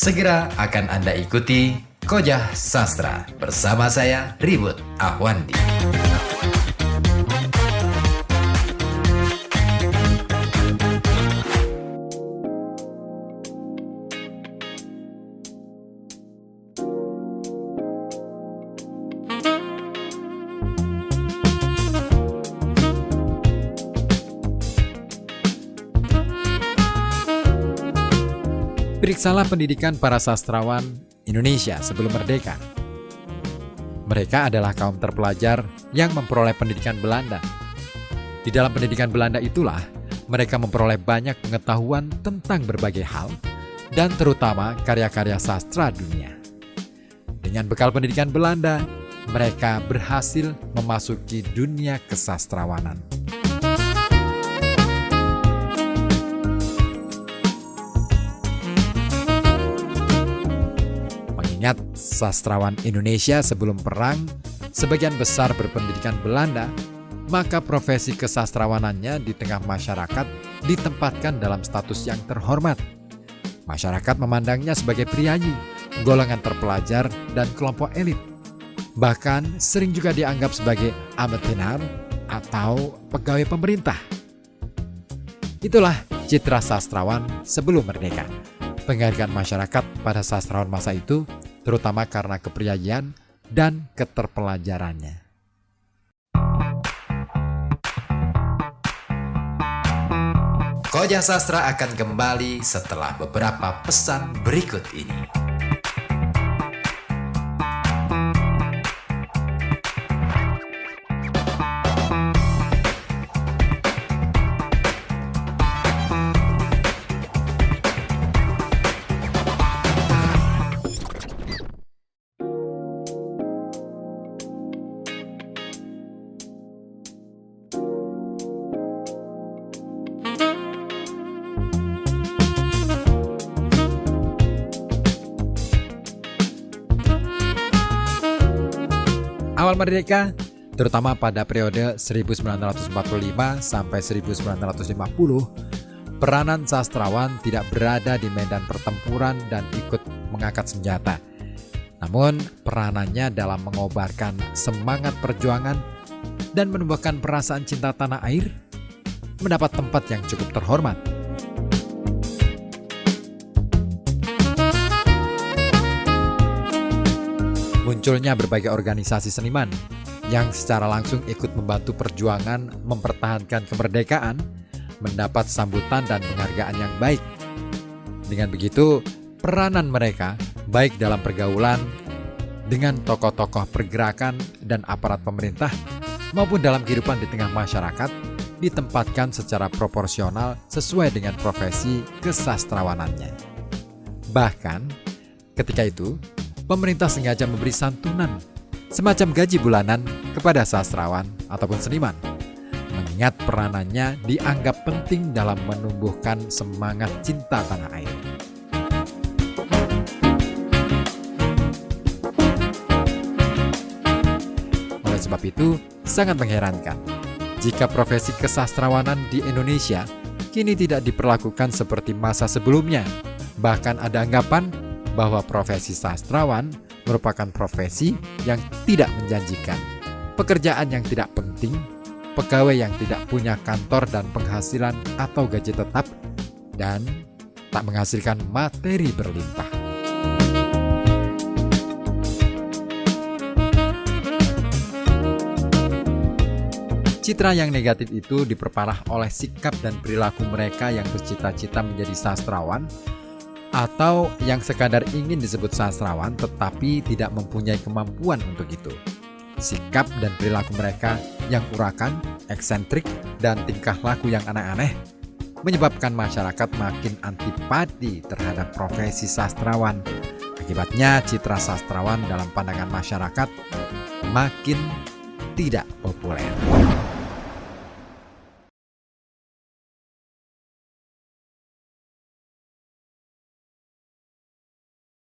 Segera akan Anda ikuti Kojah Sastra bersama saya Ribut Ahwandi. Periksalah pendidikan para sastrawan Indonesia sebelum merdeka. Mereka adalah kaum terpelajar yang memperoleh pendidikan Belanda. Di dalam pendidikan Belanda itulah mereka memperoleh banyak pengetahuan tentang berbagai hal dan terutama karya-karya sastra dunia. Dengan bekal pendidikan Belanda, mereka berhasil memasuki dunia kesastrawanan. Ingat, sastrawan Indonesia sebelum perang sebagian besar berpendidikan Belanda, maka profesi kesastrawanannya di tengah masyarakat ditempatkan dalam status yang terhormat. Masyarakat memandangnya sebagai priayi, golongan terpelajar, dan kelompok elit. Bahkan sering juga dianggap sebagai ametinar atau pegawai pemerintah. Itulah citra sastrawan sebelum merdeka. Penghargaan masyarakat pada sastrawan masa itu terutama karena kepriayian dan keterpelajarannya. Kojah Sastra akan kembali setelah beberapa pesan berikut ini. Awal merdeka, terutama pada periode 1945 sampai 1950, peranan sastrawan tidak berada di medan pertempuran dan ikut mengangkat senjata. Namun, peranannya dalam mengobarkan semangat perjuangan dan menumbuhkan perasaan cinta tanah air mendapat tempat yang cukup terhormat. Munculnya berbagai organisasi seniman yang secara langsung ikut membantu perjuangan mempertahankan kemerdekaan, mendapat sambutan dan penghargaan yang baik. Dengan begitu, peranan mereka baik dalam pergaulan dengan tokoh-tokoh pergerakan dan aparat pemerintah maupun dalam kehidupan di tengah masyarakat ditempatkan secara proporsional sesuai dengan profesi kesastrawanannya. Bahkan, ketika itu, pemerintah sengaja memberi santunan, semacam gaji bulanan kepada sastrawan ataupun seniman, mengingat peranannya dianggap penting dalam menumbuhkan semangat cinta tanah air. Oleh sebab itu, sangat mengherankan jika profesi kesastrawanan di Indonesia kini tidak diperlakukan seperti masa sebelumnya. Bahkan ada anggapan bahwa profesi sastrawan merupakan profesi yang tidak menjanjikan, pekerjaan yang tidak penting, pegawai yang tidak punya kantor dan penghasilan atau gaji tetap, dan tak menghasilkan materi berlimpah. Citra yang negatif itu diperparah oleh sikap dan perilaku mereka yang bercita-cita menjadi sastrawan atau yang sekadar ingin disebut sastrawan tetapi tidak mempunyai kemampuan untuk itu. Sikap dan perilaku mereka yang urakan, eksentrik, dan tingkah laku yang aneh-aneh menyebabkan masyarakat makin antipati terhadap profesi sastrawan. Akibatnya citra sastrawan dalam pandangan masyarakat makin tidak populer.